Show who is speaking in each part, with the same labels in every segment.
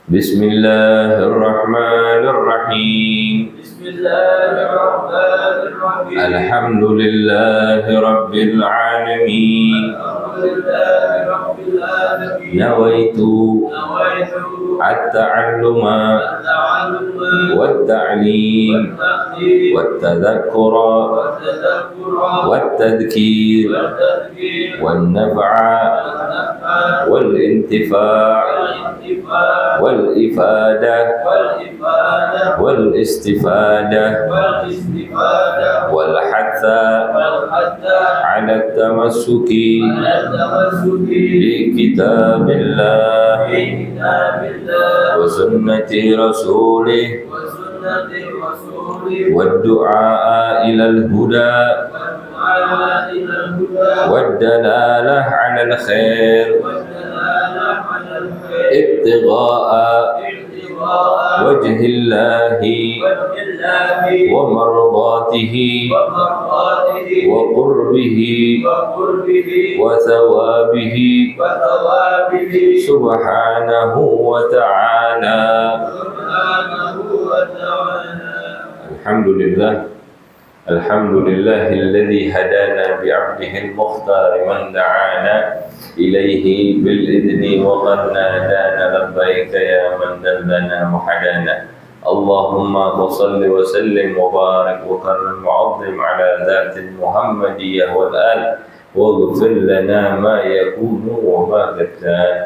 Speaker 1: بسم الله الرحمن الرحيم.
Speaker 2: بسم الله الرحمن الرحيم.
Speaker 1: الحمد لله رب العالمين.
Speaker 2: الحمد لله رب العالمين.
Speaker 1: نويت
Speaker 2: نويت
Speaker 1: التعلم
Speaker 2: التعلم
Speaker 1: والتعليم
Speaker 2: والتقدير
Speaker 1: والتذكر
Speaker 2: والتذكر
Speaker 1: والتذكير
Speaker 2: والتذكير
Speaker 1: والنفع
Speaker 2: والنفع
Speaker 1: والانتفاع
Speaker 2: والانتفاع
Speaker 1: والإفادة
Speaker 2: والإفادة
Speaker 1: والاستفادة
Speaker 2: والاستفادة
Speaker 1: والحث
Speaker 2: والحث
Speaker 1: على التمسك
Speaker 2: على التمسك
Speaker 1: بكتاب الله
Speaker 2: بكتاب الله
Speaker 1: وسنة رسوله
Speaker 2: وسنة رسوله
Speaker 1: والدعاء إلى الهدى
Speaker 2: والدعاء إلى الهدى
Speaker 1: والدلالة على الخير
Speaker 2: والدلالة على الخير
Speaker 1: ابتغاء
Speaker 2: ابتغاء
Speaker 1: وجه الله
Speaker 2: وجه الله
Speaker 1: ومرضاته
Speaker 2: ومرضاته
Speaker 1: وقربه
Speaker 2: وقربه
Speaker 1: وثوابه
Speaker 2: وثوابه
Speaker 1: سبحانه وتعالى.
Speaker 2: سبحانه وتعالى.
Speaker 1: الحمد لله الحمد لله الذي هدانا بعبده المختار من دعانا إليه بالإذن وقد نادانا لبيك يا من دلنا وحدانا. اللهم صل وسلم وبارك وكرم وعظم على ذات المحمدية والآل واغفر لنا ما يكون وما قد كان.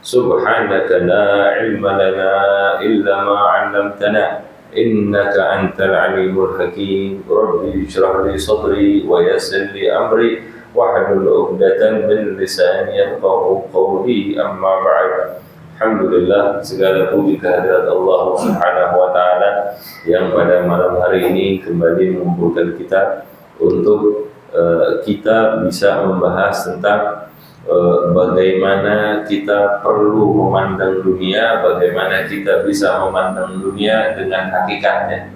Speaker 1: سبحانك لا علم لنا إلا ما علمتنا إنك أنت العليم الحكيم. ربي اشرح لي صدري ويسر لي أمري واحلل عقدة من لساني يفقهوا قولي. أما بعد. Alhamdulillah, segala puji kehadirat Allah Subhanahu wa taala yang pada malam hari ini kembali mengumpulkan kita untuk kita bisa membahas tentang bagaimana kita perlu memandang dunia, bagaimana kita bisa memandang dunia dengan hakikatnya.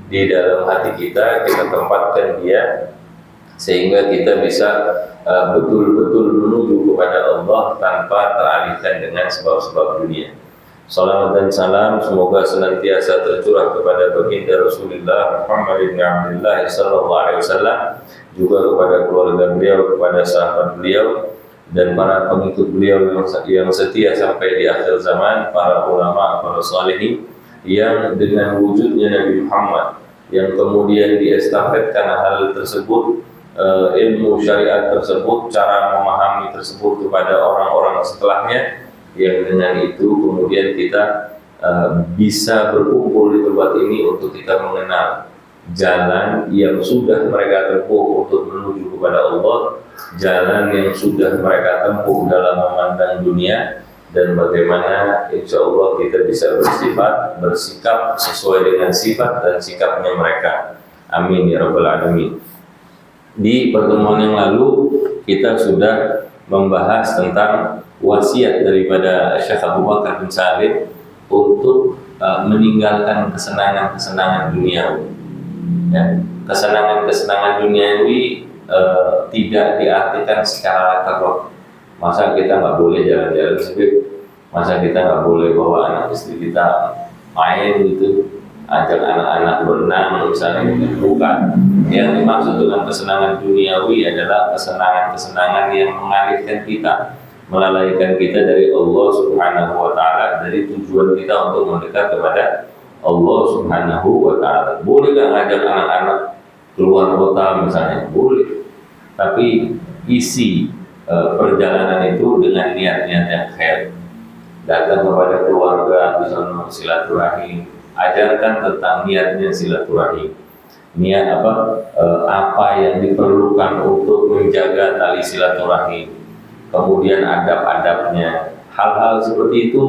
Speaker 1: Di dalam hati kita tempatkan dia sehingga kita bisa betul-betul menuju kepada Allah tanpa teralihkan dengan sebab-sebab dunia. Salawat dan salam semoga senantiasa tercurah kepada baginda Rasulullah Muhammad bin Abdullah sallallahu alaihi wasallam, juga kepada keluarga beliau, kepada sahabat beliau dan para pengikut beliau yang setia sampai di akhir zaman, para ulama, para salihin yang dengan wujudnya Nabi Muhammad yang kemudian diestafetkan hal tersebut, ilmu syariat tersebut, cara memahami tersebut kepada orang-orang setelahnya, yang dengan itu kemudian kita bisa berkumpul di tempat ini untuk kita mengenal jalan yang sudah mereka tempuh untuk menuju kepada Allah, jalan yang sudah mereka tempuh dalam memandang dunia, dan bagaimana insya Allah kita bisa bersikap sesuai dengan sifat dan sikapnya mereka. Amin ya rabbal alamin. Di pertemuan yang lalu kita sudah membahas tentang wasiat daripada Syekh Abu Bakar bin Salim untuk meninggalkan kesenangan-kesenangan duniawi. Ya, kesenangan-kesenangan duniawi tidak diartikan secara terus. Masa kita nggak boleh jalan-jalan sendiri, masa kita nggak boleh bawa anak istri kita main gitu, ajak anak-anak berenang misalnya, bukan. Yang dimaksud dengan kesenangan duniawi adalah kesenangan-kesenangan yang mengalihkan kita, melalaikan kita dari Allah Subhanahu wa taala, dari tujuan kita untuk mendekat kepada Allah Subhanahu wa taala. Boleh nggak ngajak anak-anak keluar kota misalnya? Boleh. Tapi isi perjalanan itu dengan niat-niat yang khair. Datang kepada keluarga, bisa silaturahim, ajarkan tentang niatnya silaturahim. Niat apa yang diperlukan untuk menjaga tali silaturahim, kemudian adab-adabnya. Hal-hal seperti itu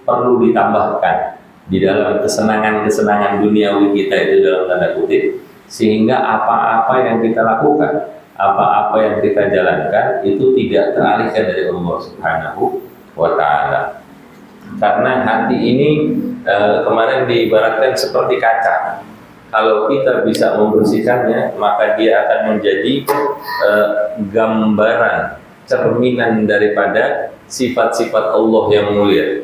Speaker 1: perlu ditambahkan di dalam kesenangan-kesenangan duniawi kita itu dalam tanda kutip, sehingga apa-apa yang kita lakukan, apa-apa yang kita jalankan itu tidak teralihkan dari Allah Subhanahu wa taala. Karena hati ini kemarin diibaratkan seperti kaca. Kalau kita bisa membersihkannya, maka dia akan menjadi gambaran, cerminan daripada sifat-sifat Allah yang mulia.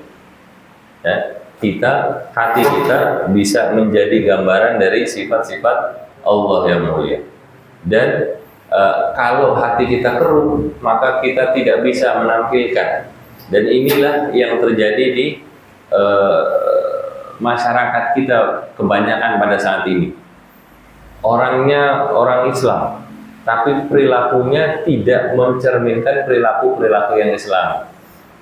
Speaker 1: Ya. hati kita bisa menjadi gambaran dari sifat-sifat Allah yang mulia. Dan kalau hati kita keruh, maka kita tidak bisa menampilkan. Dan inilah yang terjadi di masyarakat kita kebanyakan pada saat ini. Orangnya orang Islam, tapi perilakunya tidak mencerminkan perilaku-perilaku yang Islam.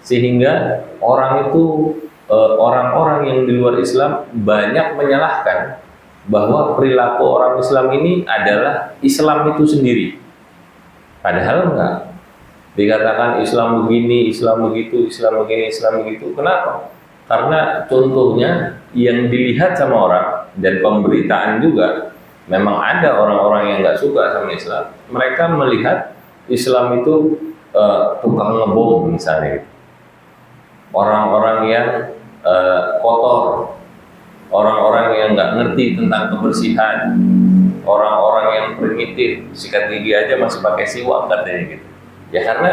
Speaker 1: Sehingga orang itu, orang-orang yang di luar Islam banyak menyalahkan bahwa perilaku orang Islam ini adalah Islam itu sendiri. Padahal enggak. Dikatakan Islam begini, Islam begitu, Islam begini, Islam begitu. Kenapa? Karena contohnya yang dilihat sama orang dan pemberitaan juga, memang ada orang-orang yang nggak suka sama Islam. Mereka melihat Islam itu tukang ngebom misalnya. Orang-orang yang kotor, orang-orang yang nggak ngerti tentang kebersihan, orang-orang yang primitif, sikat gigi aja masih pakai siwak katanya gitu. Ya karena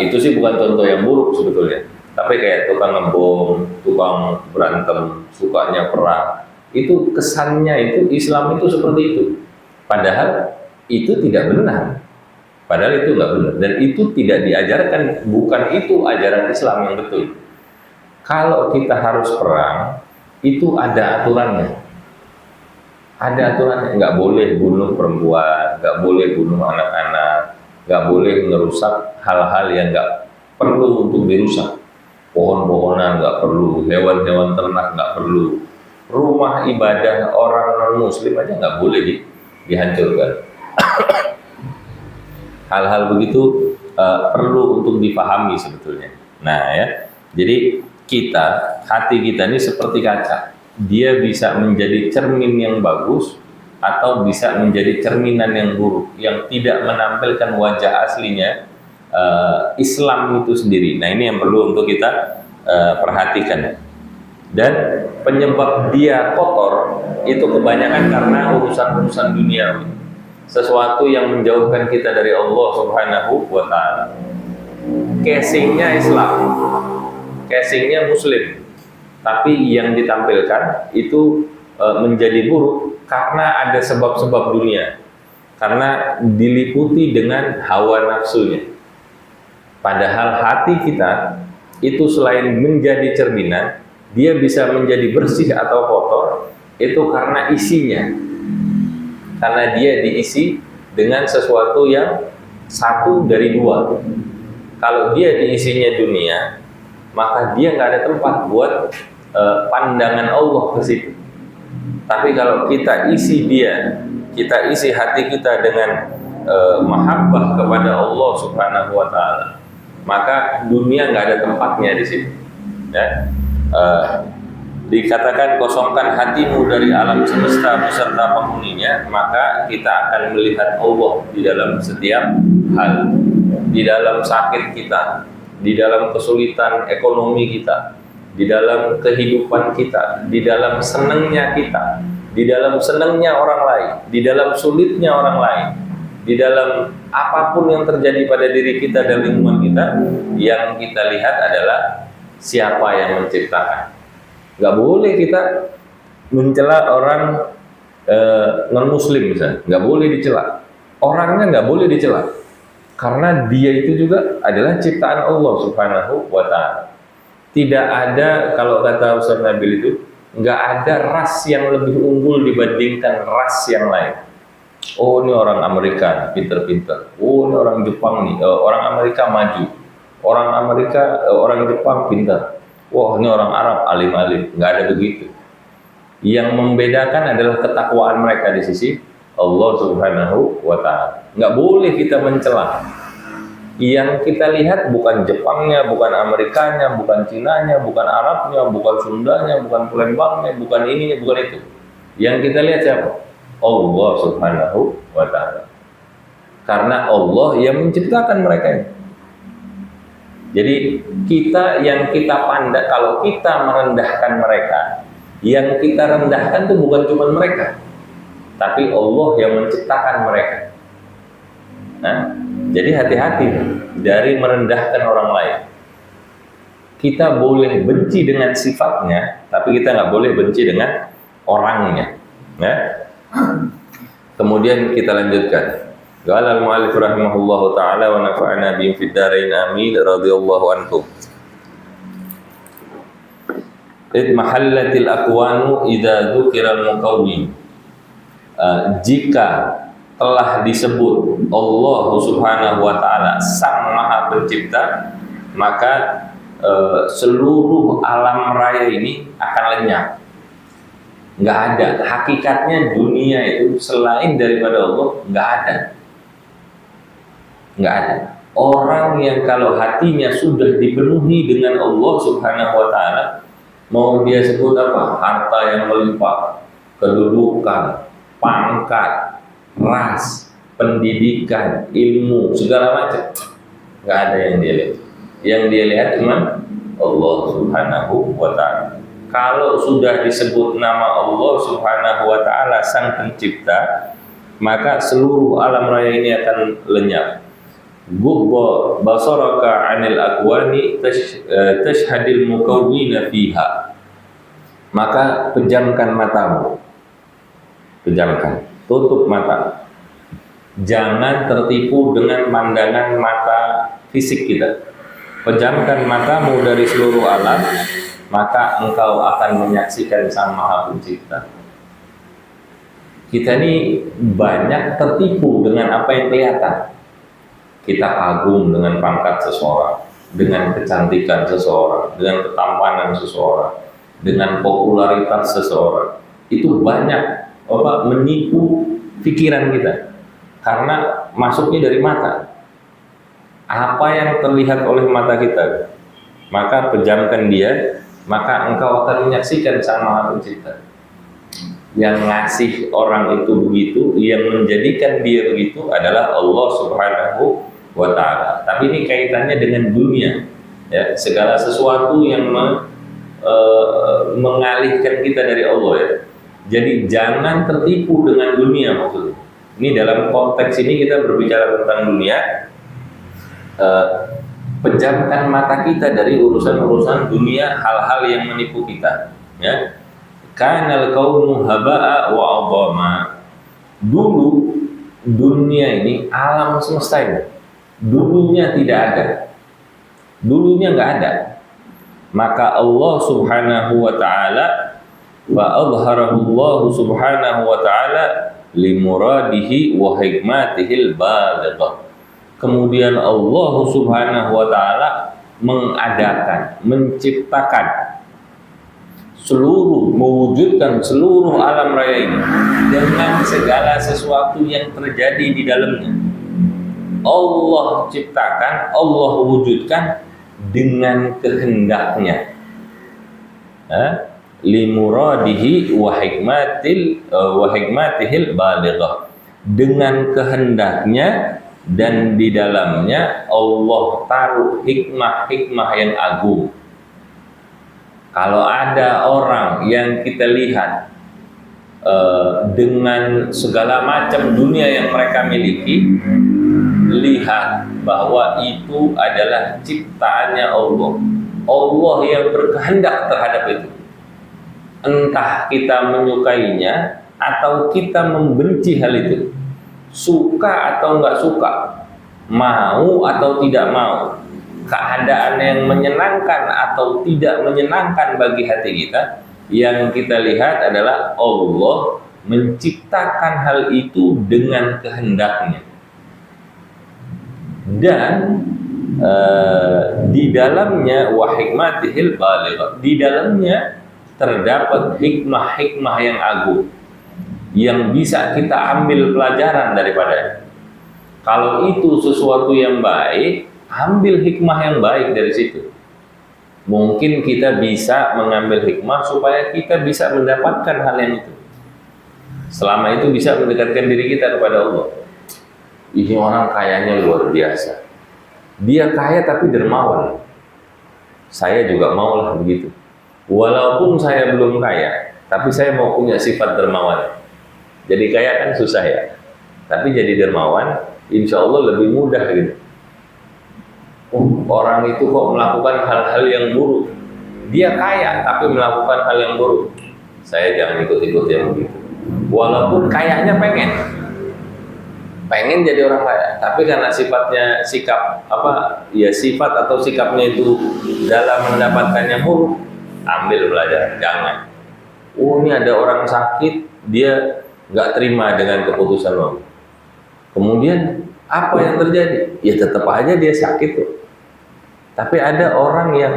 Speaker 1: itu sih bukan contoh yang buruk sebetulnya. Tapi kayak tukang ngebom, tukang berantem, sukanya perang, itu kesannya itu Islam itu seperti itu. Padahal itu tidak benar. Padahal itu nggak benar. Dan itu tidak diajarkan, bukan itu ajaran Islam yang betul. Kalau kita harus perang, itu ada aturannya. Ada aturannya, nggak boleh bunuh perempuan, nggak boleh bunuh anak-anak, nggak boleh merusak hal-hal yang nggak perlu untuk dirusak. Pohon-pohonan nggak perlu, hewan-hewan ternak nggak perlu, rumah ibadah orang non-muslim aja nggak boleh dihancurkan. Hal-hal begitu perlu untuk dipahami sebetulnya. Nah ya, jadi hati kita ini seperti kaca. Dia bisa menjadi cermin yang bagus atau bisa menjadi cerminan yang buruk, yang tidak menampilkan wajah aslinya Islam itu sendiri. Nah ini yang perlu untuk kita perhatikan. Dan penyebab dia kotor itu kebanyakan karena urusan-urusan dunia, sesuatu yang menjauhkan kita dari Allah Subhanahu wa Ta'ala. Casingnya Islam, casingnya Muslim, tapi yang ditampilkan itu menjadi buruk karena ada sebab-sebab dunia, karena diliputi dengan hawa nafsunya. Padahal hati kita itu selain menjadi cerminan, dia bisa menjadi bersih atau kotor itu karena isinya. Karena dia diisi dengan sesuatu yang satu dari dua. Kalau dia diisinya dunia, maka dia nggak ada tempat buat pandangan Allah ke situ. Tapi kalau kita isi kita isi hati kita dengan mahabbah kepada Allah Subhanahu wa Ta'ala, maka dunia nggak ada tempatnya di situ. Ya. Dikatakan kosongkan hatimu dari alam semesta beserta penghuninya, maka kita akan melihat Allah di dalam setiap hal, di dalam sakit kita, di dalam kesulitan ekonomi kita, di dalam kehidupan kita, di dalam senangnya kita, di dalam senangnya orang lain, di dalam sulitnya orang lain, di dalam apapun yang terjadi pada diri kita dan lingkungan kita. Yang kita lihat adalah siapa yang menciptakan. Gak boleh kita mencela orang non-muslim misalnya, gak boleh dicela. Orangnya gak boleh dicela, karena dia itu juga adalah ciptaan Allah Subhanahu wa Ta'ala. Tidak ada, kalau kata Ustaz Nabil itu, gak ada ras yang lebih unggul dibandingkan ras yang lain. Oh ini orang Amerika pinter-pinter, oh ini orang Jepang nih, orang Amerika maju, orang Jepang pintar. Wah ini orang Arab alim-alim. Nggak ada begitu. Yang membedakan adalah ketakwaan mereka di sisi Allah Subhanahu wa Ta'ala. Nggak boleh kita mencela. Yang kita lihat bukan Jepangnya, bukan Amerikanya, bukan Cinanya, bukan Arabnya, bukan Sundanya, bukan Palembangnya, bukan ininya, bukan itu. Yang kita lihat siapa? Allah Subhanahu wa Ta'ala. Karena Allah yang menciptakan mereka ini. Jadi yang kita pandang, kalau kita merendahkan mereka, yang kita rendahkan itu bukan cuma mereka, tapi Allah yang menciptakan mereka. Nah, jadi hati-hati dari merendahkan orang lain. Kita boleh benci dengan sifatnya, tapi kita nggak boleh benci dengan orangnya. Ya. Kemudian kita lanjutkan. Qala al-mu'allif rahimahullahu taala wa nafa'ana bihim fid dharain amin radhiyallahu anhum. Mahallatil akwanu idza dzukira al-muqawwim. Jika telah disebut Allah Subhanahu wa taala Sang Maha Pencipta, maka seluruh alam raya ini akan lenyap. Nggak ada. Hakikatnya dunia itu selain daripada Allah nggak ada. Nggak ada. Orang yang kalau hatinya sudah dipenuhi dengan Allah Subhanahu wa taala, mau dia sebut apa? Harta yang melimpah, kedudukan, pangkat, ras, pendidikan, ilmu, segala macam, nggak ada yang dia lihat. Yang dia lihat cuma Allah Subhanahu wa ta'ala. Kalau sudah disebut nama Allah Subhanahu wa ta'ala Sang Pencipta, maka seluruh alam raya ini akan lenyap. Gubba basaraka 'anil akwani tashhadil mukawwina fiha. Maka pejamkan matamu. Pejamkan, tutup mata. Jangan tertipu dengan pandangan mata fisik kita. Pejamkan matamu dari seluruh alam, maka engkau akan menyaksikan Sang Maha Pencipta. Kita ini banyak tertipu dengan apa yang kelihatan. Kita kagum dengan pangkat seseorang, dengan kecantikan seseorang, dengan ketampanan seseorang, dengan popularitas seseorang. Itu banyak menipu pikiran kita, karena masuknya dari mata. Apa yang terlihat oleh mata kita, maka pejamkan dia, maka engkau akan menyaksikan Sang Maha Pencipta. Yang ngasih orang itu begitu, yang menjadikan dia begitu adalah Allah Subhanahu wa ta'ala. Tapi ini kaitannya dengan dunia, ya, segala sesuatu yang mengalihkan kita dari Allah, ya. Jadi jangan tertipu dengan dunia maksudnya. Ini dalam konteks ini kita berbicara tentang dunia. Pejamkan mata kita dari urusan-urusan dunia, hal-hal yang menipu kita, ya. Kanal kaunu haba'a wa 'idhama. Dulu dunia ini, alam semesta ini, dulunya tidak ada, dulunya nggak ada. Maka Allah Subhanahu wa ta'ala wa adharahu Allah Subhanahu wa ta'ala limuradihi wa hikmatihil balighah. Kemudian Allah Subhanahu wa ta'ala mengadakan, menciptakan mewujudkan seluruh alam raya ini dengan segala sesuatu yang terjadi di dalamnya. Allah ciptakan, Allah wujudkan dengan kehendaknya. Limuradihi wa hikmatihil balighah. Dengan kehendaknya, dan di dalamnya Allah taruh hikmah-hikmah yang agung. Kalau ada orang yang kita lihat dengan segala macam dunia yang mereka miliki, lihat bahwa itu adalah ciptaannya Allah. Allah yang berkehendak terhadap itu. Entah kita menyukainya atau kita membenci hal itu, suka atau nggak suka, mau atau tidak mau, keadaan yang menyenangkan atau tidak menyenangkan bagi hati kita, yang kita lihat adalah Allah menciptakan hal itu dengan kehendaknya. Dan di dalamnya wa hikmatihil balighah, di dalamnya terdapat hikmah-hikmah yang agung yang bisa kita ambil pelajaran daripadanya. Kalau itu sesuatu yang baik, ambil hikmah yang baik dari situ. Mungkin kita bisa mengambil hikmah supaya kita bisa mendapatkan hal yang itu. Selama itu bisa mendekatkan diri kita kepada Allah. Ini orang kayanya luar biasa. Dia kaya tapi dermawan. Saya juga maulah begitu. Walaupun saya belum kaya, tapi saya mau punya sifat dermawan. Jadi kaya kan susah ya. Tapi jadi dermawan, insya Allah lebih mudah gitu. Orang itu kok melakukan hal-hal yang buruk, Dia kaya tapi melakukan hal yang buruk. Saya jangan ikut-ikut yang begitu. Walaupun kayaknya pengen jadi orang kaya, tapi karena sifatnya sifat atau sikapnya itu dalam mendapatkannya buruk, ambil belajar, jangan. Ini ada orang sakit, dia nggak terima dengan keputusan Allah. Kemudian apa yang terjadi? Ya tetap aja dia sakit tuh. Tapi ada orang yang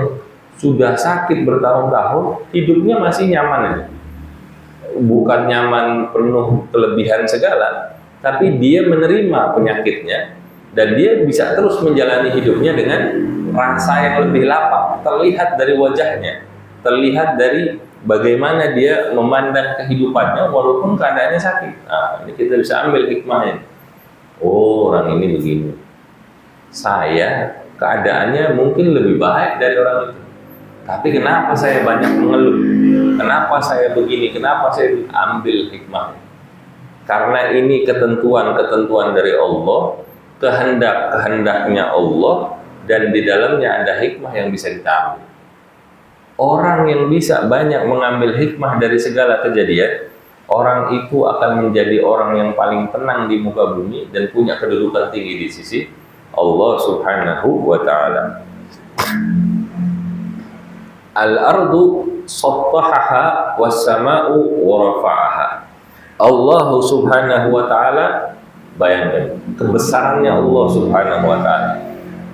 Speaker 1: sudah sakit bertahun-tahun, hidupnya masih nyaman aja. Bukan nyaman penuh kelebihan segala, tapi dia menerima penyakitnya dan dia bisa terus menjalani hidupnya dengan rasa yang lebih lapang. Terlihat dari wajahnya, terlihat dari bagaimana dia memandang kehidupannya walaupun keadaannya sakit. Nah, ini kita bisa ambil hikmahnya. Oh, orang ini begini. Saya keadaannya mungkin lebih baik dari orang itu. Tapi kenapa saya banyak mengeluh? Kenapa saya begini? Kenapa saya ambil hikmahnya? Karena ini ketentuan-ketentuan dari Allah, kehendak-kehendaknya Allah, dan di dalamnya ada hikmah yang bisa kita ambil. Orang yang bisa banyak mengambil hikmah dari segala kejadian, orang itu akan menjadi orang yang paling tenang di muka bumi dan punya kedudukan tinggi di sisi Allah Subhanahu wa ta'ala. Al-ardu sattahaha was-sama'u wa rafa'aha. Allah Subhanahu wa ta'ala, bayangkan kebesarannya Allah Subhanahu wa ta'ala.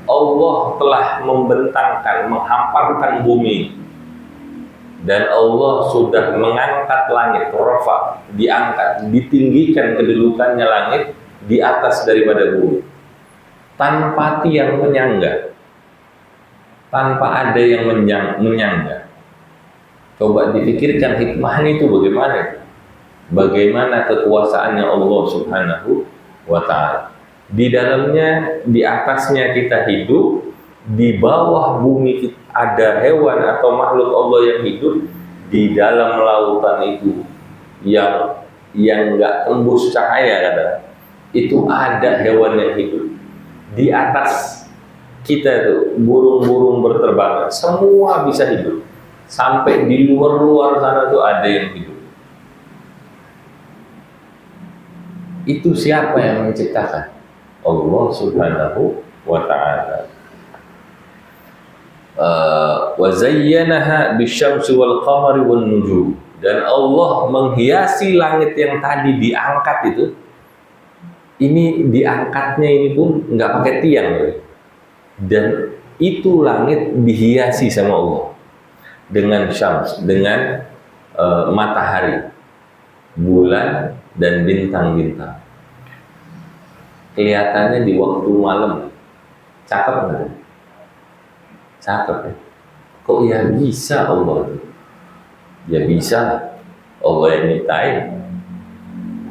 Speaker 1: Allah telah membentangkan, menghamparkan bumi, dan Allah sudah mengangkat langit, rafa, diangkat, ditinggikan kedudukannya langit di atas daripada bumi, tanpa tiang menyangga, tanpa ada yang menyangga. Coba dipikirkan hikmahnya itu bagaimana? Bagaimana kekuasaannya Allah Subhanahu wa ta'ala. Di dalamnya, di atasnya kita hidup, di bawah bumi ada hewan atau makhluk Allah yang hidup, di dalam lautan itu yang nggak tembus cahaya kadang, itu ada hewan yang hidup. Di atas kita itu burung-burung berterbangan, semua bisa hidup. Sampai di luar-luar sana tuh ada yang hidup. Itu siapa yang menciptakan? Allah Subhanahu wa ta'ala. Wa zayyanaha bisyamsi wal qamari wan nujum. Dan Allah menghiasi langit yang tadi diangkat itu. Ini diangkatnya ini pun nggak pakai tiang, dan itu langit dihiasi sama Allah dengan syams, dengan matahari, bulan, dan bintang-bintang. Kelihatannya di waktu malam, cakep nggak? Cakep ya? Kok ya bisa Allah? Ya bisa, Allah yang nyiptain.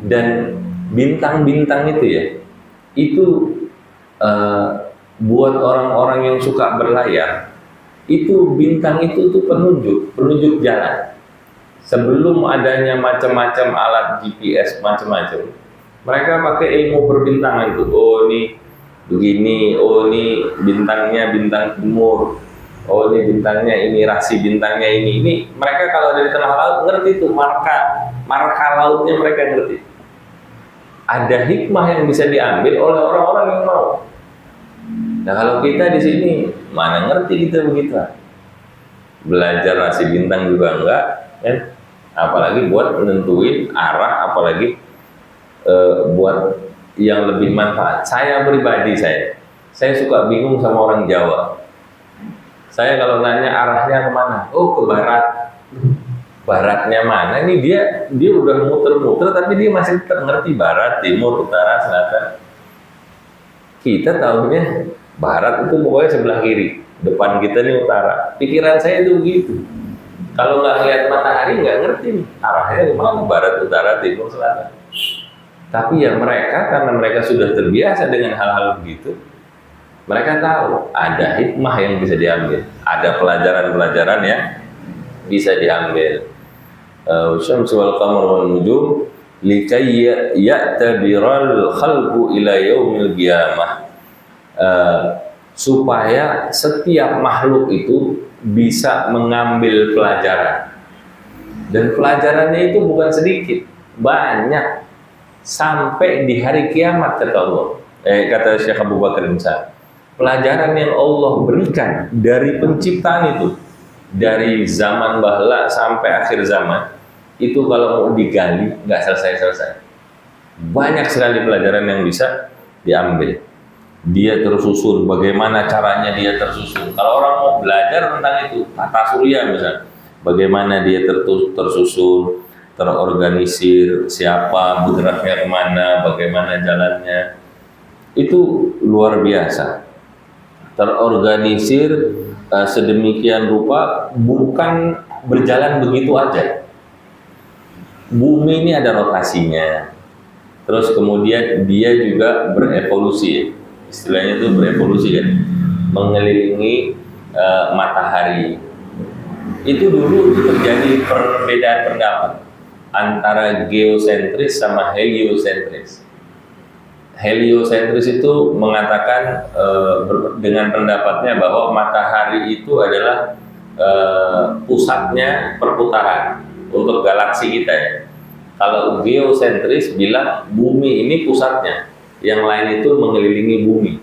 Speaker 1: Dan bintang-bintang itu ya, itu buat orang-orang yang suka berlayar, itu bintang itu tuh penunjuk jalan. Sebelum adanya macam-macam alat GPS macam-macam, mereka pakai ilmu perbintangan tuh. Oh ini begini, oh ini bintangnya bintang timur, oh ini bintangnya ini, rasi bintangnya ini. Ini mereka kalau dari tengah laut ngerti tuh, marka lautnya mereka ngerti. Ada hikmah yang bisa diambil oleh orang-orang yang mau. Nah kalau kita di sini mana ngerti kita begitu? Belajar rasi bintang juga enggak, kan? Apalagi buat menentuin arah, apalagi buat yang lebih manfaat. Saya pribadi saya suka bingung sama orang Jawa. Saya kalau nanya arahnya kemana? Oh ke barat. Baratnya mana? Ini dia udah muter-muter tapi dia masih tetap ngerti barat, timur, utara, selatan. Kita tahunya barat itu pokoknya sebelah kiri, depan kita nih utara. Pikiran saya itu begitu. Kalau nggak lihat matahari nggak ngerti nih arahnya kemana, barat, utara, timur, selatan. Tapi ya mereka, karena mereka sudah terbiasa dengan hal-hal begitu, mereka tahu ada hikmah yang bisa diambil, ada pelajaran-pelajaran yang bisa diambil. Syamsu wal qamar wan nujum likay ya'tabiral khalqu ila yaumil qiyamah. supaya setiap makhluk itu bisa mengambil pelajaran. Dan pelajarannya itu bukan sedikit, banyak, sampai di hari kiamat kata Allah. Kata Syekh Abu Bakar Musa, pelajaran yang Allah berikan dari penciptaan itu, dari zaman bahla sampai akhir zaman, itu kalau mau digali nggak selesai-selesai. Banyak sekali pelajaran yang bisa diambil. Dia tersusun, bagaimana caranya dia tersusun. Kalau orang mau belajar tentang itu, tata surya misalnya, bagaimana dia tersusun, terorganisir, siapa bergeraknya kemana, bagaimana jalannya, itu luar biasa. Terorganisir sedemikian rupa, bukan berjalan begitu aja. Bumi ini ada rotasinya, terus kemudian dia juga berevolusi, istilahnya itu berevolusi kan, mengelilingi matahari. Itu dulu terjadi perbedaan pendapat antara geosentris sama heliosentris. Heliosentris itu mengatakan dengan pendapatnya bahwa matahari itu adalah pusatnya perputaran untuk galaksi kita ya. Kalau geosentris bilang bumi ini pusatnya, yang lain itu mengelilingi bumi.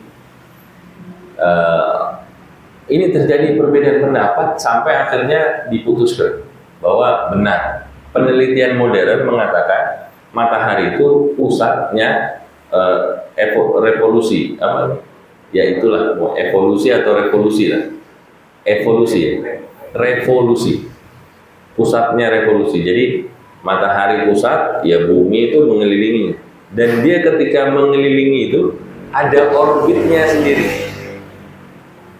Speaker 1: Ini terjadi perbedaan pendapat sampai akhirnya diputuskan bahwa benar. Penelitian modern mengatakan matahari itu pusatnya revolusi, apa? Ya itulah, evolusi atau revolusi lah. Evolusi ya, revolusi. Pusatnya revolusi. Jadi matahari pusat, ya bumi itu mengelilinginya. Dan dia ketika mengelilingi itu ada orbitnya sendiri.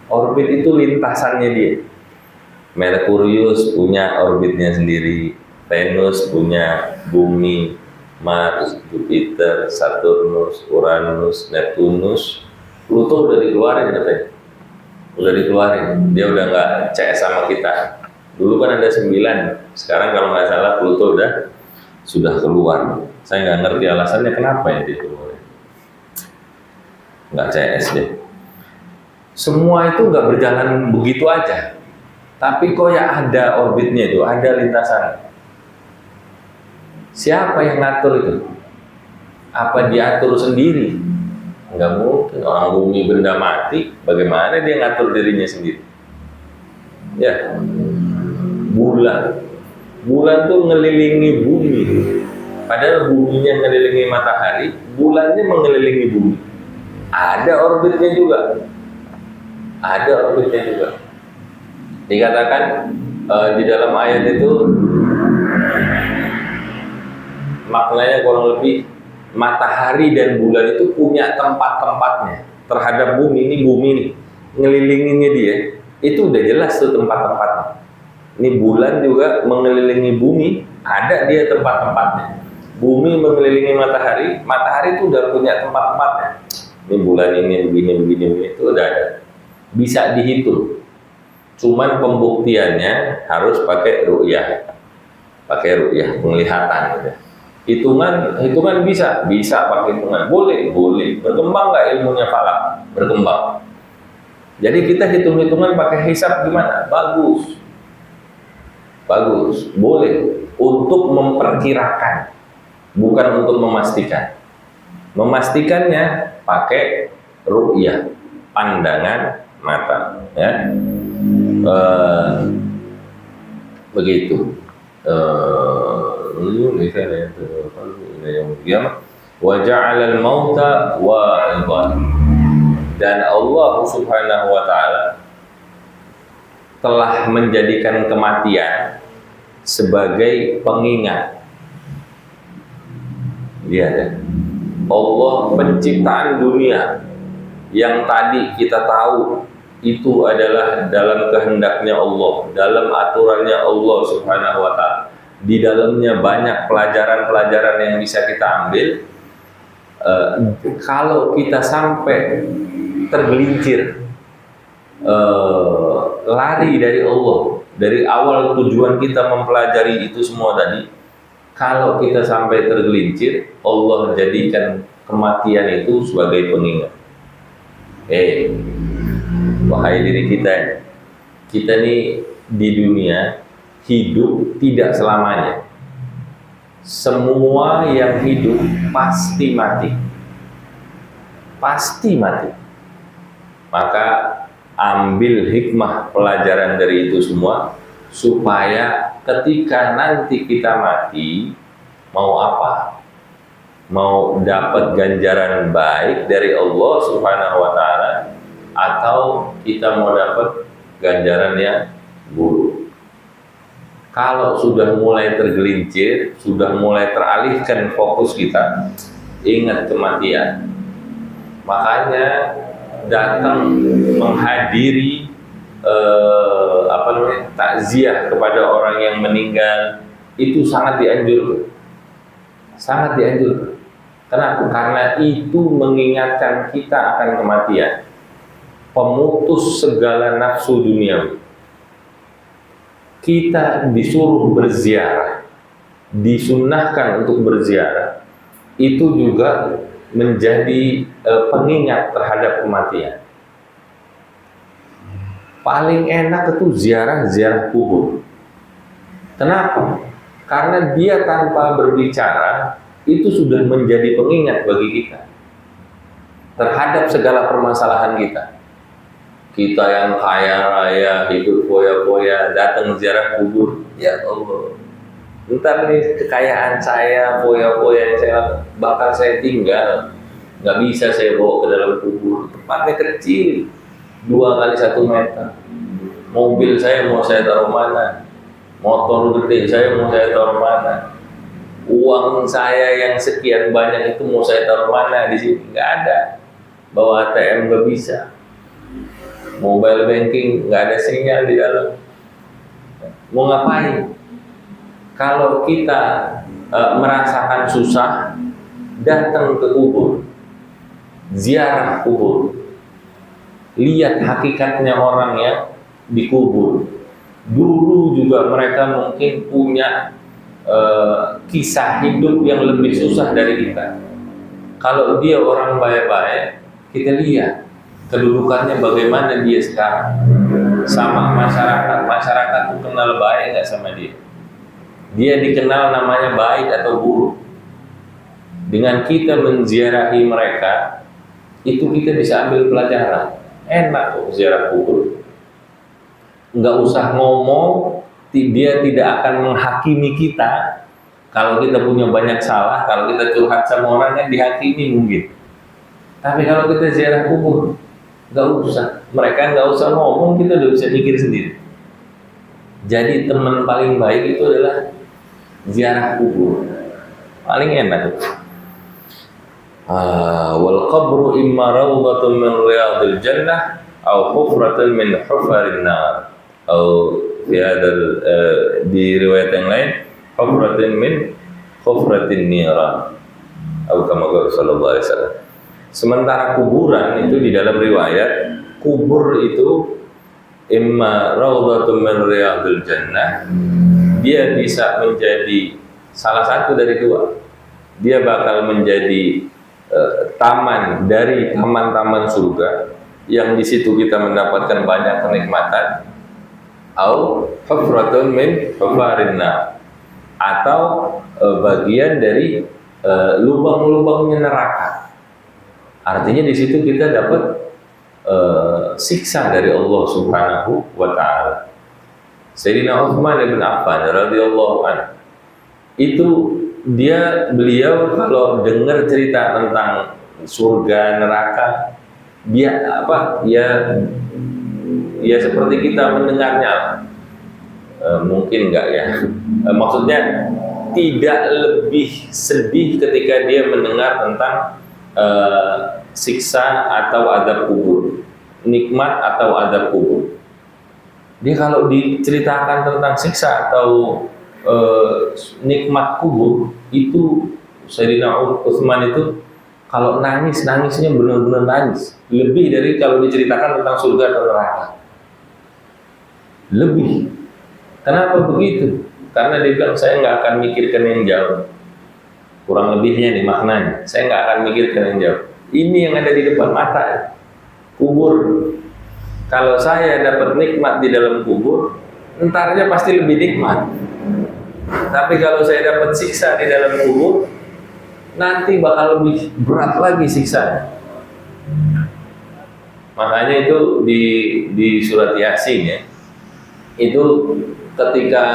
Speaker 1: Orbit itu lintasannya dia. Merkurius punya orbitnya sendiri, Venus punya bumi, Mars, Jupiter, Saturnus, Uranus, Neptunus, Pluto udah dikeluarin katanya. Udah dikeluarin, dia udah nggak CS sama kita. Dulu kan ada 9, sekarang kalau nggak salah Pluto sudah keluar. Saya nggak ngerti alasannya kenapa ya dia keluar. Nggak CS deh. Semua itu nggak berjalan begitu aja, tapi kok ya ada orbitnya itu, ada lintasan. Siapa yang ngatur itu? Apa diatur sendiri? Nggak mungkin, orang bumi benda mati, bagaimana dia ngatur dirinya sendiri? Ya, bulan tuh ngelilingi bumi, padahal buminya ngelilingi matahari, bulannya mengelilingi bumi. Ada orbitnya juga. Ada orbitnya juga. Dikatakan di dalam ayat itu maknanya kurang lebih matahari dan bulan itu punya tempat-tempatnya terhadap bumi. Ini bumi nih, ngelilinginnya dia itu udah jelas tuh tempat-tempatnya. Ini bulan juga mengelilingi bumi, ada dia tempat-tempatnya. Bumi mengelilingi matahari, matahari itu udah punya tempat-tempatnya. Ini bulan ini begini itu udah ada. Bisa dihitung. Cuman pembuktiannya harus pakai ru'yah. Pakai ru'yah, penglihatan gitu. Hitungan bisa pakai hitungan. Boleh. Berkembang nggak ilmunya falak? Berkembang. Jadi kita hitung-hitungan pakai hisab gimana? Bagus. Boleh untuk memperkirakan, bukan untuk memastikan. Memastikannya pakai ru'yah, pandangan mata, ya. Begitu. Wa ja'alal mauta wa'idhan. Dan Allah Subhanahu wa ta'ala telah menjadikan kematian sebagai pengingat. Lihat ya, Allah penciptaan dunia yang tadi kita tahu itu adalah dalam kehendaknya Allah, dalam aturannya Allah Subhanahu wa ta'ala. Di dalamnya banyak pelajaran-pelajaran yang bisa kita ambil. Kalau kita sampai tergelincir, lari dari Allah, dari awal tujuan kita mempelajari itu semua tadi, kalau kita sampai tergelincir, Allah jadikan kematian itu sebagai pengingat. Wahai diri kita nih di dunia hidup tidak selamanya. Semua yang hidup pasti mati. Pasti mati. Maka ambil hikmah pelajaran dari itu semua, supaya ketika nanti kita mati, mau apa? Mau dapat ganjaran baik dari Allah Subhanahu wa Ta'ala, atau kita mau dapat ganjaran yang buruk. Kalau sudah mulai tergelincir, sudah mulai teralihkan fokus kita, ingat kematian. Makanya datang menghadiri takziah kepada orang yang meninggal itu sangat dianjurkan. Sangat dianjurkan. Kenapa? Karena itu mengingatkan kita akan kematian. Pemutus segala nafsu duniawi. Kita disuruh berziarah, disunnahkan untuk berziarah, itu juga menjadi pengingat terhadap kematian. Paling enak itu ziarah kubur. Kenapa? Karena dia tanpa berbicara itu sudah menjadi pengingat bagi kita terhadap segala permasalahan kita. Kita yang kaya raya, hidup foya-foya, datang ziarah kubur, ya Allah, ntar nih kekayaan saya, foya-foya yang saya bakal saya tinggal, nggak bisa saya bawa ke dalam kubur. Tempatnya kecil, 2 kali 1 meter. Mobil saya mau saya taruh mana? Motor gede saya mau saya taruh mana? Uang saya yang sekian banyak itu mau saya taruh mana? Di sini nggak ada. Bawa ATM nggak bisa. Mobile banking nggak ada sinyal di dalam. Mau ngapain? Kalau kita merasakan susah, datang ke kubur, ziarah kubur, lihat hakikatnya orang yang dikubur. Dulu juga mereka mungkin punya kisah hidup yang lebih susah dari kita. Kalau dia orang baik-baik, kita lihat kedudukannya bagaimana dia sekarang sama masyarakat itu kenal baik nggak sama dia? Dia dikenal namanya baik atau buruk. Dengan kita menziarahi mereka, itu kita bisa ambil pelajaran. Enak kok ziarah kubur. Nggak usah ngomong, dia tidak akan menghakimi kita. Kalau kita punya banyak salah, kalau kita curhat sama orang yang dihakimi mungkin. Tapi kalau kita ziarah kubur, nggak usah. Mereka nggak usah ngomong, kita udah bisa mikir sendiri. Jadi teman paling baik itu adalah ziarah kubur. Paling enak. Wal qabru imma rawdatun min riyadil jannah aw hufratun min hufarin nar. Di riwayat yang lain, hufratun min hufratin niran. Atau kama qala sallallahu alaihi wasallam. Sementara kuburan itu di dalam riwayat, kubur itu imma rawdatun min riyadil jannah, dia bisa menjadi salah satu dari 2. Dia bakal menjadi taman dari taman-taman surga yang di situ kita mendapatkan banyak kenikmatan, atau hufratun min hufarin nar, atau bagian dari lubang-lubangnya neraka. Artinya di situ kita dapat siksa dari Allah Subhanahu wa Ta'ala. Sayyidina Utsman bin Affan radhiyallahu anhu itu beliau kalau dengar cerita tentang surga neraka, dia ya seperti kita mendengarnya. Mungkin enggak ya, maksudnya tidak lebih sedih ketika dia mendengar tentang siksa atau azab kubur, nikmat atau azab kubur. Dia kalau diceritakan tentang siksa atau nikmat kubur, itu Sayyidina Utsman itu kalau nangisnya benar-benar nangis, lebih dari kalau diceritakan tentang surga atau neraka. Lebih. Kenapa begitu? Karena dia bilang, saya nggak akan mikirkan yang jauh. Kurang lebihnya nih maknanya, saya nggak akan mikirkan yang jauh. Ini yang ada di depan mata, kubur. Kalau saya dapat nikmat di dalam kubur, entarnya pasti lebih nikmat. Tapi kalau saya dapat siksa di dalam kubur, nanti bakal lebih berat lagi siksanya. Makanya itu di surat Yasin ya, itu ketika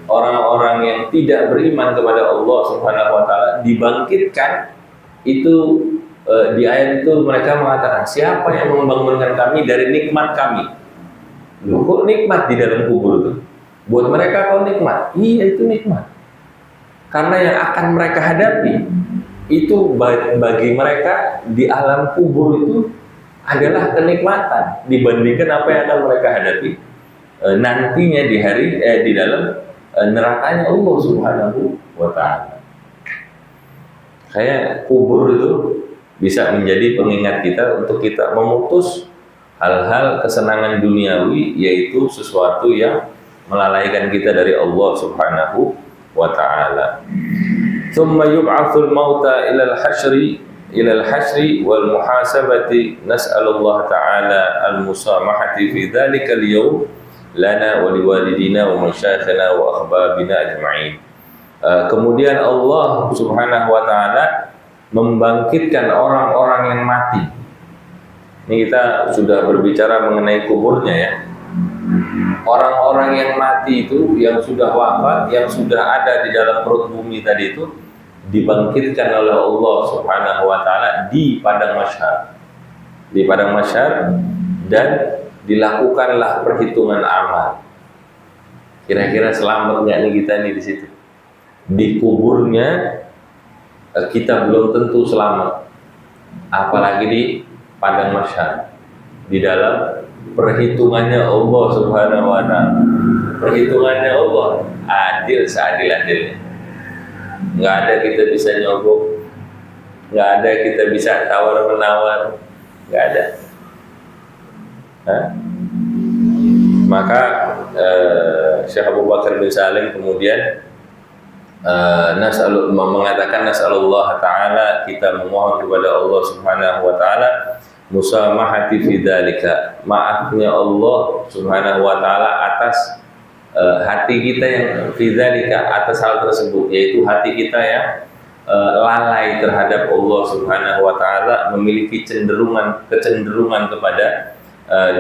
Speaker 1: orang-orang yang tidak beriman kepada Allah Subhanahu wa taala dibangkitkan, itu di ayat itu mereka mengatakan, siapa yang membangunkan kami dari nikmat kami? Loh, kok nikmat di dalam kubur itu? Buat mereka kok nikmat? Iya, itu nikmat. Karena yang akan mereka hadapi itu bagi mereka di alam kubur itu adalah kenikmatan dibandingkan apa yang akan mereka hadapi nantinya di hari di dalam nerakanya Allah Subhanahu wa taala. Kayak kubur itu bisa menjadi pengingat kita untuk kita memutus hal-hal kesenangan duniawi, yaitu sesuatu yang melalaikan kita dari Allah Subhanahu wa taala. Tsumma yub'atsul mauta ilal hasyri wal muhasabati, nas'alullah ta'ala al-musamahati fi dhalikal yawm lana wa liwalidina wa masyayikhina wa akhbabina ajma'in. Kemudian Allah Subhanahu wa taala membangkitkan orang-orang yang mati. Ini kita sudah berbicara mengenai kuburnya ya. Orang-orang yang mati itu, yang sudah wafat, yang sudah ada di dalam perut bumi tadi itu, dibangkitkan oleh Allah Subhanahu wa taala di padang mahsyar. Di padang mahsyar, dan dilakukanlah perhitungan amal. Kira-kira selamat nggak nih kita nih di situ? Di kuburnya kita belum tentu selamat, apalagi di padang mahsyar, di dalam perhitungannya Allah Subhanahu wa taala. Perhitungannya Allah adil seadil-adilnya. Nggak ada kita bisa nyogok, nggak ada kita bisa tawar-menawar, nggak ada. Maka Syekh Abu Bakar bin Salim kemudian mengatakan, nas'alullah ta'ala, kita memohon kepada Allah Subhanahu wa ta'ala musamahati fi dzalika, maafnya Allah Subhanahu wa taala atas hati kita yang fi dzalika, atas hal tersebut, yaitu hati kita yang lalai terhadap Allah Subhanahu wa taala, memiliki kecenderungan kepada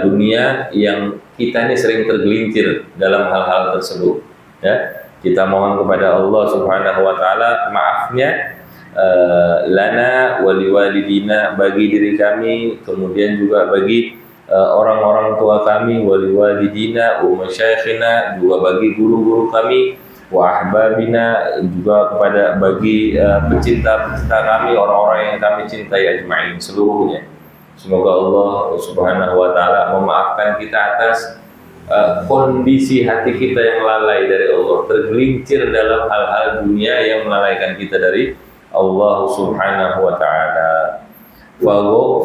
Speaker 1: dunia, yang kita ini sering tergelincir dalam hal-hal tersebut ya. Kita mohon kepada Allah Subhanahu wa taala maafnya, lana wali walidina, bagi diri kami, kemudian juga bagi orang-orang tua kami, wali walidina wa masyayikhina, juga bagi guru-guru kami, wa ahbabina, juga kepada bagi pecinta-pecinta kami, orang-orang yang kami cintai ajma'in seluruhnya. Semoga Allah Subhanahu wa taala memaafkan kita atas kondisi hati kita yang lalai dari Allah, tergelincir dalam hal-hal dunia yang melalaikan kita dari Allah Subhanahu wa ta'ala.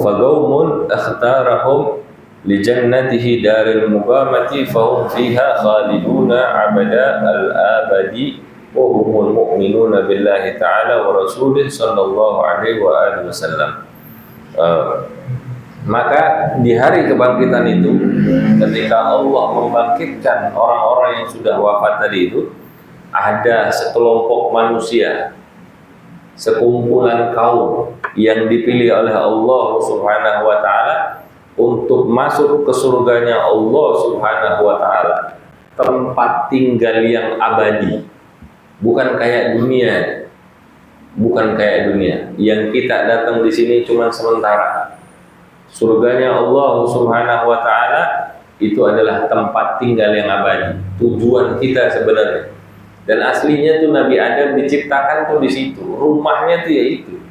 Speaker 1: Fagaumun akhtarahum li jannatihi daril muqamati fahum fiha khaliduna abada al-abadi wa humul mu'minuna billahi ta'ala wa rasulih sallallahu alaihi wa alihi wasallam. Maka di hari kebangkitan itu, ketika Allah membangkitkan orang-orang yang sudah wafat tadi itu, ada sekelompok manusia, sekumpulan kaum yang dipilih oleh Allah Subhanahu wa taala untuk masuk ke surganya Allah Subhanahu wa taala, tempat tinggal yang abadi. Bukan kayak dunia. Bukan kayak dunia. Yang kita datang di sini cuma sementara. Surganya Allah Subhanahu wa taala itu adalah tempat tinggal yang abadi. Tujuan kita sebenarnya. Dan aslinya tuh Nabi Adam diciptakan tuh di situ. Rumahnya tuh ya itu.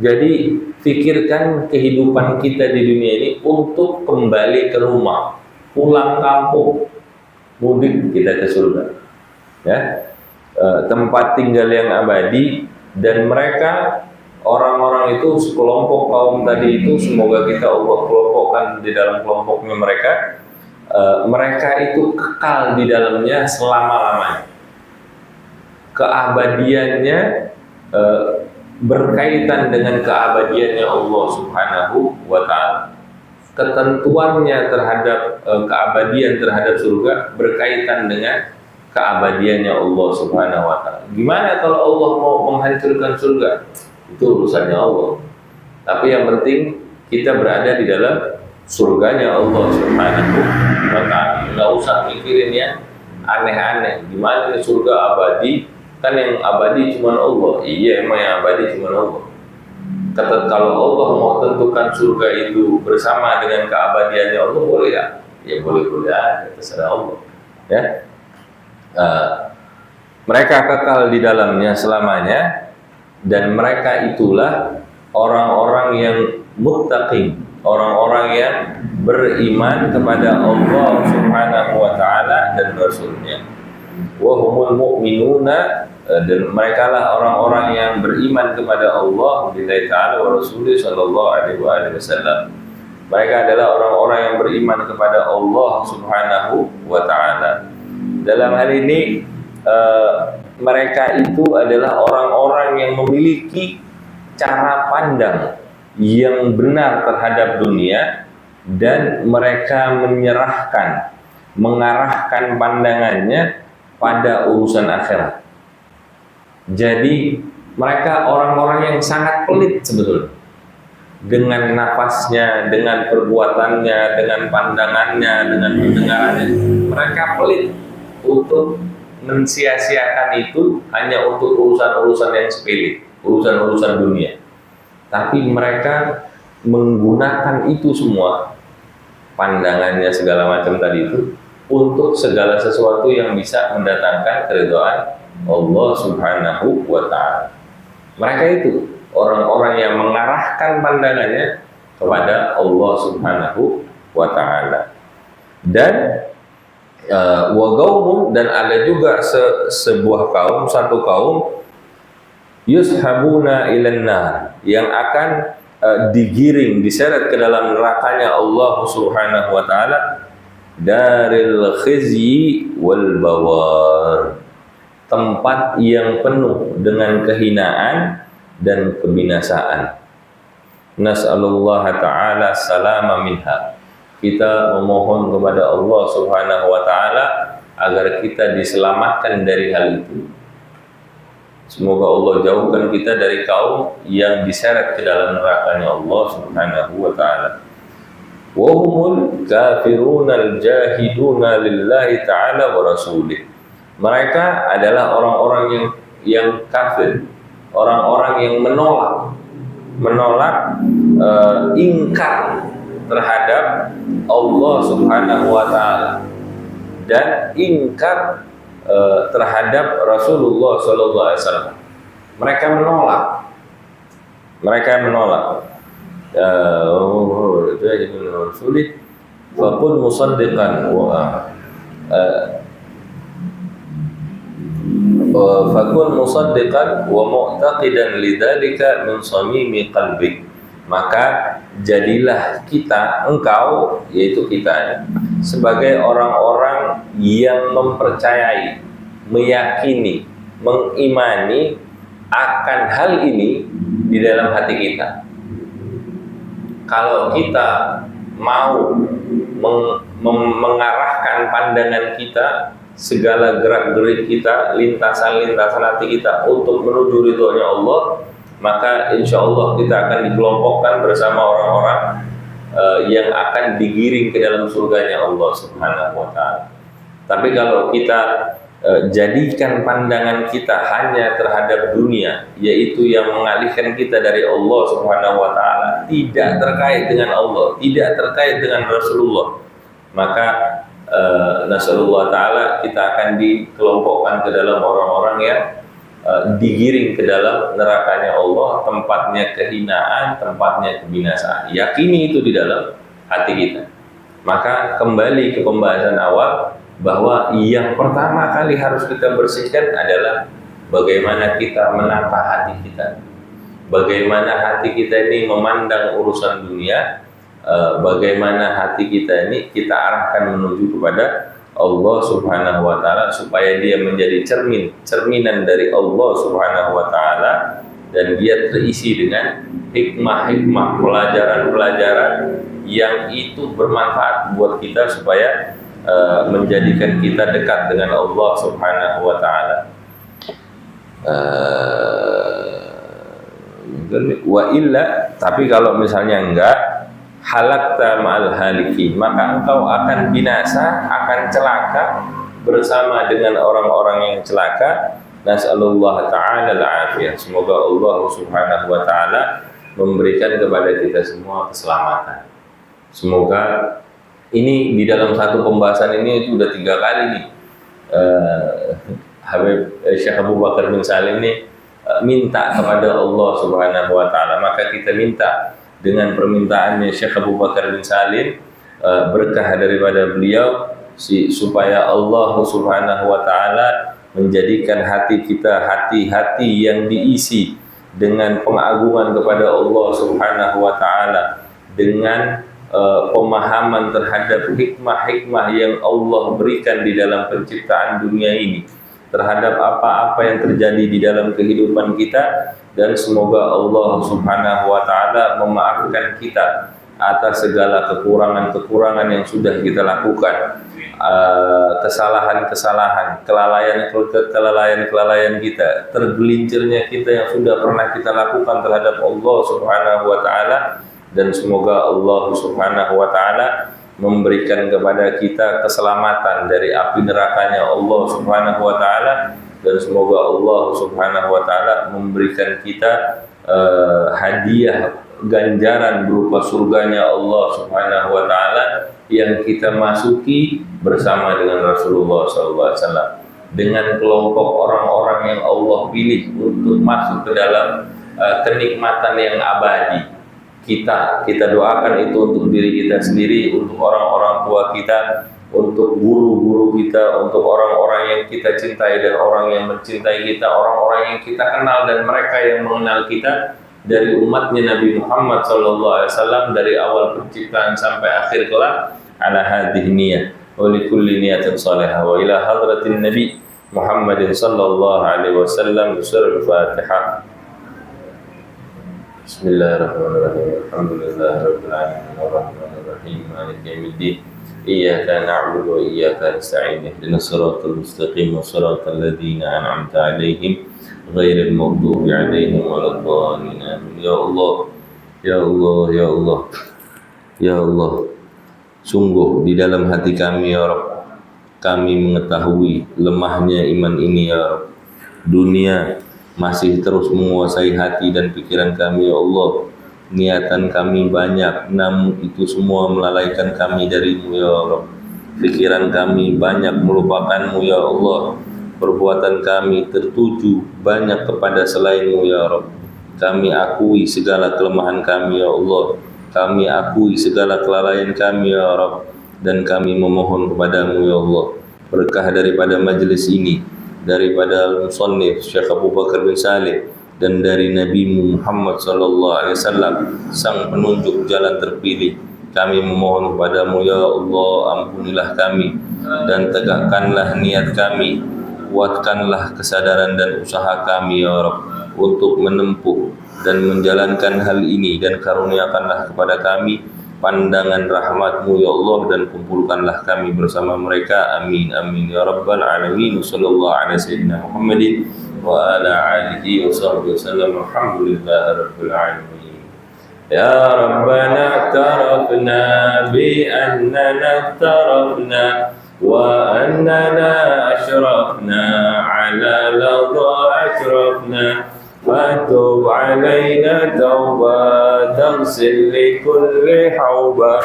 Speaker 1: Jadi pikirkan kehidupan kita di dunia ini untuk kembali ke rumah, pulang kampung, mudik kita ke surga. Ya. Tempat tinggal yang abadi, dan mereka orang-orang itu, sekelompok kaum tadi itu, semoga kita Allah kelompokkan di dalam kelompoknya mereka. Mereka itu kekal di dalamnya selama-lamanya. Keabadiannya berkaitan dengan keabadiannya Allah Subhanahu wa ta'ala. ketentuannya terhadap keabadian terhadap surga berkaitan dengan keabadiannya Allah Subhanahu wa taala. Gimana kalau Allah mau menghancurkan surga? Itu urusannya Allah. Tapi yang penting kita berada di dalam surganya Allah Subhanahu wa taala. Enggak usah mikirin yang aneh-aneh. Gimana nih surga abadi? Kan yang abadi cuma Allah. Iya, emang yang abadi cuma Allah. Kalau Allah mau tentukan surga itu bersama dengan keabadiannya Allah, boleh ya? Ya boleh-boleh aja, terserah Allah. Ya, mereka kekal di dalamnya selamanya, dan mereka itulah orang-orang yang muttaqin, orang-orang yang beriman kepada Allah Subhanahu wa taala dan Rasulnya. Wa humul mu'minuna, dan mereka lah orang-orang yang beriman kepada Allah billahi ta'ala wa Rasulih sallallahu alaihi wasallam. Mereka adalah orang-orang yang beriman kepada Allah Subhanahu wa taala. Dalam hal ini mereka itu adalah orang-orang yang memiliki cara pandang yang benar terhadap dunia, dan mereka mengarahkan pandangannya pada urusan akhirat. Jadi mereka orang-orang yang sangat pelit sebetulnya, dengan nafasnya, dengan perbuatannya, dengan pandangannya, dengan pendengarannya. Mereka pelit untuk mensia-siakan itu hanya untuk urusan-urusan yang sepele, urusan-urusan dunia. Tapi mereka menggunakan itu semua, pandangannya segala macam tadi itu, untuk segala sesuatu yang bisa mendatangkan keridhaan Allah Subhanahu wa ta'ala. Mereka itu orang-orang yang mengarahkan pandangannya kepada Allah Subhanahu wa ta'ala. Dan dan ada juga sebuah kaum, satu kaum, yushabuna ilan nar, yang akan digiring, diseret ke dalam nerakanya Allah Subhanahu wa ta'ala, daril khizyi wal bawar, tempat yang penuh dengan kehinaan dan kebinasaan. Nas'alullah ta'ala salama minha. Kita memohon kepada Allah Subhanahu wa ta'ala agar kita diselamatkan dari hal itu. Semoga Allah jauhkan kita dari kaum yang diseret ke dalam nerakanya Allah Subhanahu wa ta'ala. Wa humul kafiruna al-jahiduna lillahi ta'ala wa rasulih. Mereka adalah orang-orang yang kafir, orang-orang yang menolak ingkar terhadap Allah Subhanahu wa ta'ala, dan ingkar terhadap Rasulullah sallallahu alaihi wasallam. Mereka menolak. Itu aja Rasulullah. Fakun musaddiqan fakun musaddiqan wa mu'taqidan lidzalika min samimi qalbi. Maka jadilah engkau, yaitu kita, sebagai orang-orang yang mempercayai, meyakini, mengimani akan hal ini di dalam hati kita. Kalau kita mau mengarahkan pandangan kita, segala gerak-gerik kita, lintasan-lintasan hati kita untuk menuju ridhonya Allah, maka insya Allah kita akan dikelompokkan bersama orang-orang yang akan digiring ke dalam surganya Allah Subhanahu wa ta'ala. Tapi kalau kita jadikan pandangan kita hanya terhadap dunia, yaitu yang mengalihkan kita dari Allah Subhanahu wa ta'ala, tidak terkait dengan Allah, tidak terkait dengan Rasulullah, maka nasallallahu ta'ala, kita akan dikelompokkan ke dalam orang-orang yang digiring ke dalam nerakanya Allah, tempatnya kehinaan, tempatnya kebinasaan. Yakini itu di dalam hati kita. Maka kembali ke pembahasan awal, bahwa yang pertama kali harus kita bersihkan adalah bagaimana kita menata hati kita, bagaimana hati kita ini memandang urusan dunia, bagaimana hati kita ini kita arahkan menuju kepada Allah Subhanahu wa ta'ala, supaya dia menjadi cerminan dari Allah Subhanahu wa ta'ala, dan dia terisi dengan hikmah-hikmah, pelajaran-pelajaran yang itu bermanfaat buat kita supaya menjadikan kita dekat dengan Allah Subhanahu wa taala. Wa illa, tapi kalau misalnya enggak, halakta ma'al halikin, maka engkau akan binasa, akan celaka bersama dengan orang-orang yang celaka. Nas'alullah ta'ala al-afiyah. Semoga Allah Subhanahu wa ta'ala memberikan kepada kita semua keselamatan. Semoga ini di dalam satu pembahasan ini sudah 3 kali nih Habib Syekh Abu Bakar bin Salim ini minta kepada Allah Subhanahu wa ta'ala. Maka kita minta dengan permintaannya Syekh Abu Bakar bin Salim, berkah daripada beliau, supaya Allah Subhanahu wa ta'ala menjadikan hati kita hati-hati yang diisi dengan pengagungan kepada Allah Subhanahu wa ta'ala, dengan pemahaman terhadap hikmah-hikmah yang Allah berikan di dalam penciptaan dunia ini, terhadap apa-apa yang terjadi di dalam kehidupan kita. Dan semoga Allah Subhanahu wa ta'ala memaafkan kita atas segala kekurangan-kekurangan yang sudah kita lakukan, kesalahan-kesalahan, kelalaian kita, tergelincirnya kita yang sudah pernah kita lakukan terhadap Allah Subhanahu wa ta'ala. Dan semoga Allah Subhanahu wa ta'ala memberikan kepada kita keselamatan dari api nerakanya Allah Subhanahu wa ta'ala. Dan semoga Allah Subhanahu wa ta'ala memberikan kita hadiah ganjaran berupa surganya Allah Subhanahu wa ta'ala yang kita masuki bersama dengan Rasulullah SAW, dengan kelompok orang-orang yang Allah pilih untuk masuk ke dalam kenikmatan yang abadi. Kita doakan itu untuk diri kita sendiri, untuk orang-orang tua kita, untuk guru-guru kita, untuk orang-orang yang kita cintai dan orang yang mencintai kita, orang-orang yang kita kenal dan mereka yang mengenal kita, dari umatnya Nabi Muhammad SAW dari awal penciptaan sampai akhir kelak. Ala hadhihi niyyah wa li kulli niyatin salihah wa ila hadratin Nabi Muhammadin sallallahu alaihi wasallam. Surah Al-Fatihah. Bismillahirrahmanirrahim. Alhamdulillahirabbil alamin arrahmanir rahim maliki yaumiddin. Iyyaka na'budu wa iyyaka nasta'in. Ihdinas siratal mustaqim, siratal ladzina an'amta 'alaihim ghairil maghdubi 'alaihim waladdallin. Ya Allah, ya Allah, ya Allah, ya Allah. Sungguh di dalam hati kami ya Rabb, kami mengetahui lemahnya iman ini ya Rabb. Dunia masih terus menguasai hati dan pikiran kami ya Allah. Niatan kami banyak, namun itu semua melalaikan kami darimu ya Rabb. Pikiran kami banyak melupakanmu ya Allah. Perbuatan kami tertuju banyak kepada selainmu ya Rabb. Kami akui segala kelemahan kami ya Allah. Kami akui segala kelalaian kami ya Rabb. Dan kami memohon kepadamu ya Allah, berkah daripada majelis ini, daripada al-musannif Syekh Abu Bakar bin Salim, dan dari Nabi Muhammad SAW, sang penunjuk jalan terpilih. Kami memohon kepadamu ya Allah, ampunilah kami dan tegakkanlah niat kami, kuatkanlah kesadaran dan usaha kami ya Rabb untuk menempuh dan menjalankan hal ini, dan karuniakanlah kepada kami pandangan rahmatmu ya Allah, dan kumpulkanlah kami bersama mereka. Amin amin ya rabbal alamin. Sallallahu ala sayyidina Muhammadin wa ala alihi wa sahbihi wasallam. Alhamdulillahi rabbil alamin. Ya Rabbana tarafna bi annana tarafna wa annana ashrafna ala ladha ashrafna. فتب علينا توبة تغسل لكل حوبة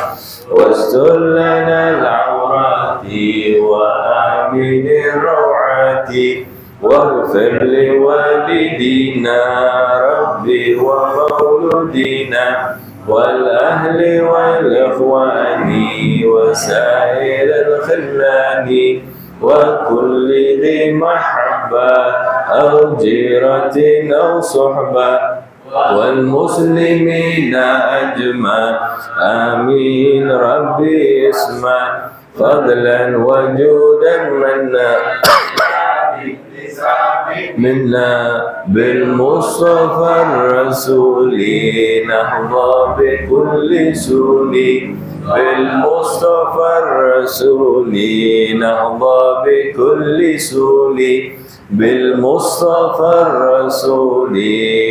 Speaker 1: واستر لنا العورات وآمن الروعات واغفر لوالدينا ربي ومولودينا والأهل والإخوان وسائر الخلان وكل ذي محبة أو جيرة أو صحبة والمسلمين أجمع. آمين. ربي اسمع فضلا وجودا منا منا بالمصطفى الرسول نهضى بكل سول بالمصطفى الرسول نهضى بكل سول بالمصطفى الرسول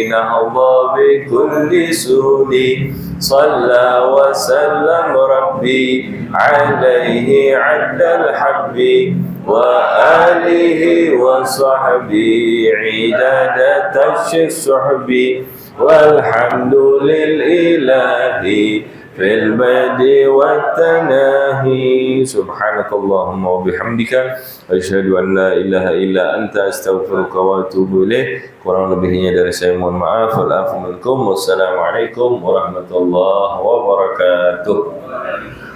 Speaker 1: نهضى بكل سول صلى وسلم ربي عليه عد الحب وآله وصحبه عدادة الصحب والحمد للإله في البدء والتناهي سبحانك اللهم وبحمدك أشهد أن لا إله إلا أنت أستغفرك وأتوب إليك. Kurang lebihnya dari saya mohon maaf. Wassalamualaikum warahmatullahi wabarakatuh.